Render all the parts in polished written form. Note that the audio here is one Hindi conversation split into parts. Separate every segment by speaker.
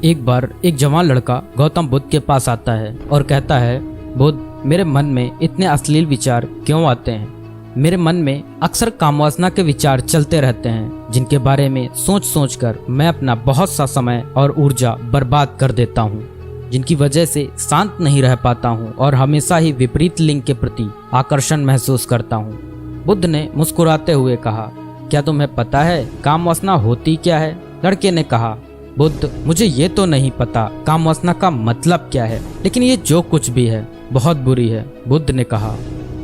Speaker 1: एक बार एक जवान लड़का गौतम बुद्ध के पास आता है और कहता है, बुद्ध, मेरे मन में इतने अश्लील विचार क्यों आते हैं? मेरे मन में अक्सर कामवासना के विचार चलते रहते हैं, जिनके बारे में सोच सोच कर मैं अपना बहुत सा समय और ऊर्जा बर्बाद कर देता हूँ, जिनकी वजह से शांत नहीं रह पाता हूँ और हमेशा ही विपरीत लिंग के प्रति आकर्षण महसूस करता हूँ। बुद्ध ने मुस्कुराते हुए कहा, क्या तुम्हें पता है कामवासना होती क्या है? लड़के ने कहा, बुद्ध, मुझे ये तो नहीं पता कामवासना का मतलब क्या है, लेकिन ये जो कुछ भी है बहुत बुरी है। बुद्ध ने कहा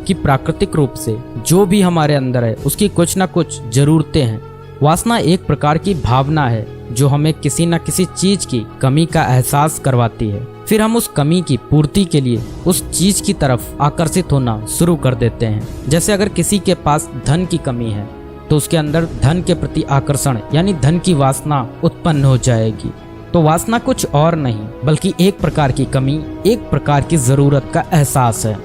Speaker 1: कि प्राकृतिक रूप से जो भी हमारे अंदर है उसकी कुछ ना कुछ जरूरतें हैं। वासना एक प्रकार की भावना है जो हमें किसी न किसी चीज की कमी का एहसास करवाती है। फिर हम उस कमी की पूर्ति के लिए उस चीज की तरफ आकर्षित होना शुरू कर देते हैं। जैसे अगर किसी के पास धन की कमी है तो उसके अंदर धन के प्रति आकर्षण यानी धन की वासना उत्पन्न हो जाएगी। तो वासना कुछ और नहीं बल्कि एक प्रकार की कमी, एक प्रकार की जरूरत का एहसास है।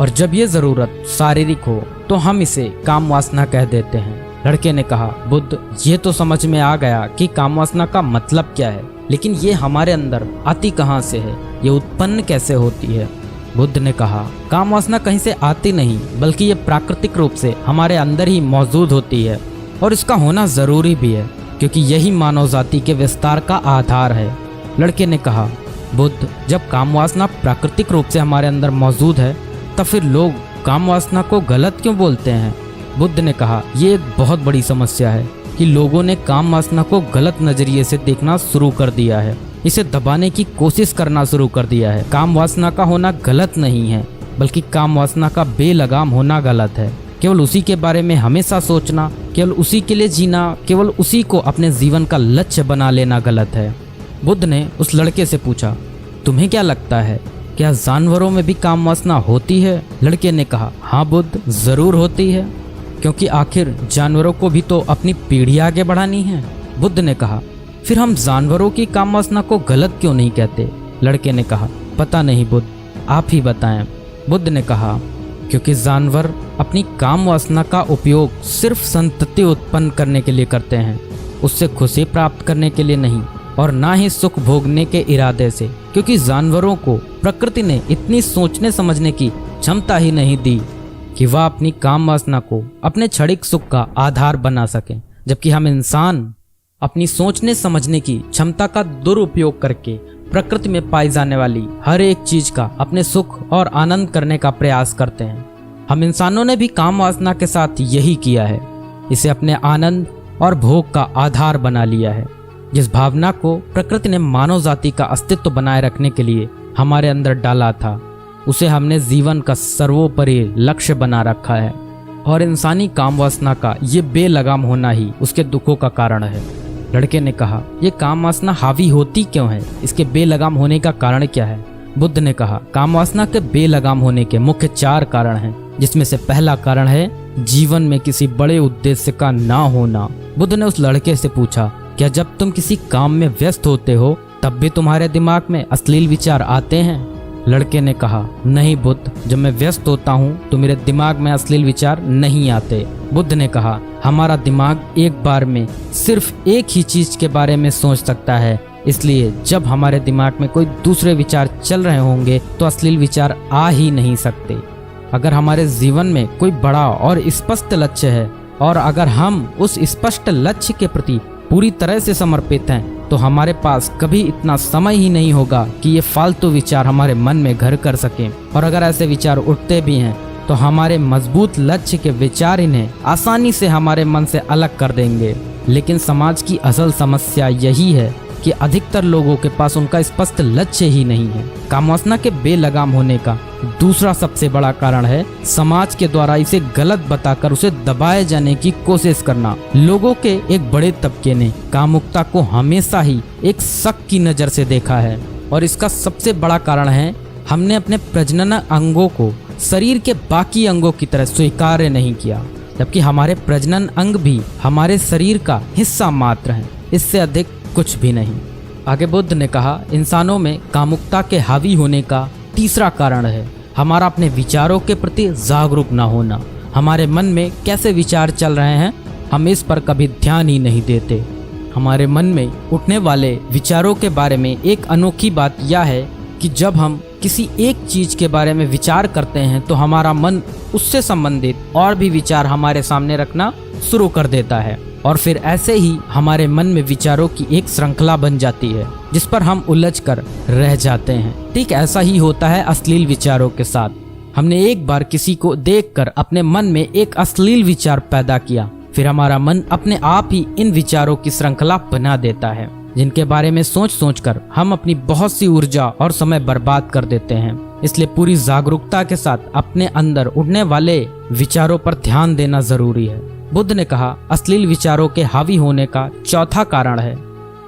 Speaker 1: और जब ये जरूरत शारीरिक हो तो हम इसे काम वासना कह देते हैं। लड़के ने कहा, बुद्ध, ये तो समझ में आ गया कि काम वासना का मतलब क्या है, लेकिन ये हमारे अंदर आती कहाँ से है? ये उत्पन्न कैसे होती है? बुद्ध ने कहा, काम वासना कहीं से आती नहीं बल्कि ये प्राकृतिक रूप से हमारे अंदर ही मौजूद होती है और इसका होना जरूरी भी है, क्योंकि यही मानव जाति के विस्तार का आधार है। लड़के ने कहा, बुद्ध, जब काम वासना प्राकृतिक रूप से हमारे अंदर मौजूद है तब फिर लोग काम वासना को गलत क्यों बोलते हैं? बुद्ध ने कहा, ये एक बहुत बड़ी समस्या है कि लोगों ने काम वासना को गलत नजरिए से देखना शुरू कर दिया है, इसे दबाने की कोशिश करना शुरू कर दिया है। काम वासना का होना गलत नहीं है बल्कि काम वासना का बेलगाम होना गलत है। केवल उसी के बारे में हमेशा सोचना, केवल उसी के लिए जीना, केवल उसी को अपने जीवन का लक्ष्य बना लेना गलत है। बुद्ध ने उस लड़के से पूछा, तुम्हें क्या लगता है, क्या जानवरों में भी काम वासना होती है? लड़के ने कहा, हाँ बुद्ध, जरूर होती है, क्योंकि आखिर जानवरों को भी तो अपनी पीढ़ी आगे बढ़ानी है। बुद्ध ने कहा, फिर हम जानवरों की काम वासना को गलत क्यों नहीं कहते? लड़के ने कहा, पता नहीं बुद्ध, आप ही बताएं। बुद्ध ने कहा, क्योंकि जानवर अपनी काम वासना का उपयोग सिर्फ संतति उत्पन्न करने के लिए करते हैं, उससे खुशी प्राप्त करने के लिए नहीं और ना ही सुख भोगने के इरादे से, क्योंकि जानवरों को प्रकृति ने इतनी सोचने समझने की क्षमता ही नहीं दी कि वह अपनी काम वासना को अपने क्षणिक सुख का आधार बना सके, जबकि हम इंसान अपनी सोचने समझने की क्षमता का दुरुपयोग करके प्रकृति में पाई जाने वाली हर एक चीज का अपने सुख और आनंद करने का प्रयास करते हैं। हम इंसानों ने भी काम वासना के साथ यही किया है, इसे अपने आनंद और भोग का आधार बना लिया है। जिस भावना को प्रकृति ने मानव जाति का अस्तित्व बनाए रखने के लिए हमारे अंदर डाला था, उसे हमने जीवन का सर्वोपरि लक्ष्य बना रखा है और इंसानी काम वासना का ये बेलगाम होना ही उसके दुखों का कारण है। लड़के ने कहा, ये काम वासना हावी होती क्यों है? इसके बेलगाम होने का कारण क्या है? बुद्ध ने कहा, काम वासना के बेलगाम होने के मुख्य 4 कारण हैं, जिसमें से पहला कारण है जीवन में किसी बड़े उद्देश्य का ना होना। बुद्ध ने उस लड़के से पूछा, क्या जब तुम किसी काम में व्यस्त होते हो तब भी तुम्हारे दिमाग में अश्लील विचार आते हैं? लड़के ने कहा, नहीं बुद्ध, जब मैं व्यस्त होता हूँ तो मेरे दिमाग में अश्लील विचार नहीं आते। बुद्ध ने कहा, हमारा दिमाग एक बार में सिर्फ एक ही चीज के बारे में सोच सकता है, इसलिए जब हमारे दिमाग में कोई दूसरे विचार चल रहे होंगे तो अश्लील विचार आ ही नहीं सकते। अगर हमारे जीवन में कोई बड़ा और स्पष्ट लक्ष्य है और अगर हम उस स्पष्ट लक्ष्य के प्रति पूरी तरह से समर्पित हैं तो हमारे पास कभी इतना समय ही नहीं होगा कि ये फालतू विचार हमारे मन में घर कर सकें। और अगर ऐसे विचार उठते भी हैं तो हमारे मजबूत लक्ष्य के विचार इन्हें आसानी से हमारे मन से अलग कर देंगे। लेकिन समाज की असल समस्या यही है कि अधिकतर लोगों के पास उनका स्पष्ट लक्ष्य ही नहीं है। काम वासना के बेलगाम होने का दूसरा सबसे बड़ा कारण है समाज के द्वारा इसे गलत बताकर उसे दबाए जाने की कोशिश करना। लोगों के एक बड़े तबके ने कामुकता को हमेशा ही एक शक की नजर से देखा है और इसका सबसे बड़ा कारण है हमने अपने प्रजनन अंगों को शरीर के बाकी अंगों की तरह स्वीकार्य नहीं किया, जबकि हमारे प्रजनन अंग भी हमारे शरीर का हिस्सा मात्र है, इससे अधिक कुछ भी नहीं। आगे बुद्ध ने कहा, इंसानों में कामुकता के हावी होने का तीसरा कारण है हमारा अपने विचारों के प्रति जागरूक न होना। हमारे मन में कैसे विचार चल रहे हैं हम इस पर कभी ध्यान ही नहीं देते। हमारे मन में उठने वाले विचारों के बारे में एक अनोखी बात यह है कि जब हम किसी एक चीज के बारे में विचार करते हैं तो हमारा मन उससे संबंधित और भी विचार हमारे सामने रखना शुरू कर देता है और फिर ऐसे ही हमारे मन में विचारों की एक श्रृंखला बन जाती है जिस पर हम उलझ कर रह जाते हैं। ठीक ऐसा ही होता है अश्लील विचारों के साथ। हमने एक बार किसी को देखकर अपने मन में एक अश्लील विचार पैदा किया, फिर हमारा मन अपने आप ही इन विचारों की श्रृंखला बना देता है जिनके बारे में सोच सोच कर हम अपनी बहुत सी ऊर्जा और समय बर्बाद कर देते हैं। इसलिए पूरी जागरूकता के साथ अपने अंदर उठने वाले विचारों पर ध्यान देना जरूरी है। बुद्ध ने कहा, अश्लील विचारों के हावी होने का चौथा कारण है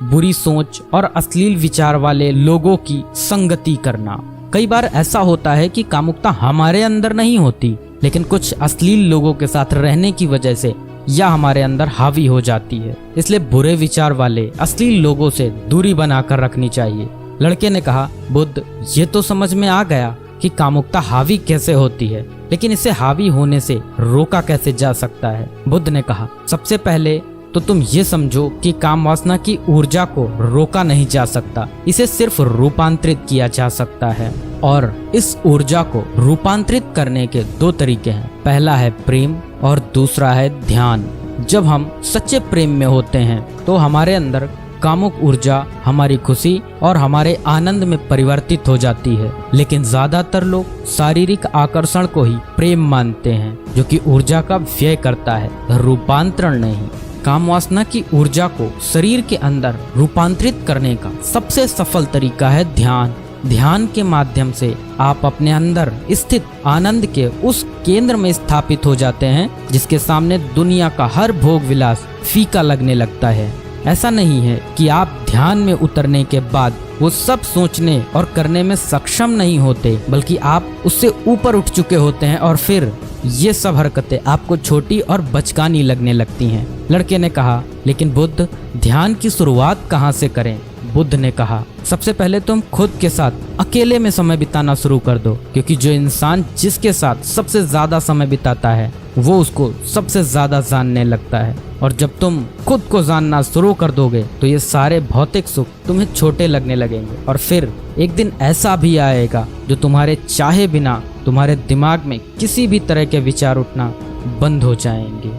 Speaker 1: बुरी सोच और अश्लील विचार वाले लोगों की संगति करना। कई बार ऐसा होता है कि कामुकता हमारे अंदर नहीं होती, लेकिन कुछ अश्लील लोगों के साथ रहने की वजह से यह हमारे अंदर हावी हो जाती है। इसलिए बुरे विचार वाले अश्लील लोगों से दूरी बनाकर रखनी चाहिए। लड़के ने कहा, बुद्ध, ये तो समझ में आ गया कि कामुकता हावी कैसे होती है, लेकिन इसे हावी होने से रोका कैसे जा सकता है। बुद्ध ने कहा, सबसे पहले तो तुम ये समझो कि काम वासना की ऊर्जा को रोका नहीं जा सकता, इसे सिर्फ रूपांतरित किया जा सकता है। और इस ऊर्जा को रूपांतरित करने के दो तरीके हैं, पहला है प्रेम और दूसरा है ध्यान। जब हम सच्चे प्रेम में होते हैं तो हमारे अंदर कामुक ऊर्जा हमारी खुशी और हमारे आनंद में परिवर्तित हो जाती है, लेकिन ज्यादातर लोग शारीरिक आकर्षण को ही प्रेम मानते हैं जो कि ऊर्जा का व्यय करता है, रूपांतरण नहीं। काम वासना की ऊर्जा को शरीर के अंदर रूपांतरित करने का सबसे सफल तरीका है ध्यान। ध्यान के माध्यम से आप अपने अंदर स्थित आनंद के उस केंद्र में स्थापित हो जाते हैं जिसके सामने दुनिया का हर भोग विलास फीका लगने लगता है। ऐसा नहीं है कि आप ध्यान में उतरने के बाद वो सब सोचने और करने में सक्षम नहीं होते, बल्कि आप उससे ऊपर उठ चुके होते हैं और फिर ये सब हरकतें आपको छोटी और बचकानी लगने लगती हैं। लड़के ने कहा, लेकिन बुद्ध, ध्यान की शुरुआत कहाँ से करें? बुद्ध ने कहा, सबसे पहले तुम खुद के साथ अकेले में समय बिताना शुरू कर दो, क्योंकि जो इंसान जिसके साथ सबसे ज्यादा समय बिताता है वो उसको सबसे ज्यादा जानने लगता है। और जब तुम खुद को जानना शुरू कर दोगे तो ये सारे भौतिक सुख तुम्हें छोटे लगने लगेंगे और फिर एक दिन ऐसा भी आएगा जो तुम्हारे चाहे बिना तुम्हारे दिमाग में किसी भी तरह के विचार उठना बंद हो जाएंगे।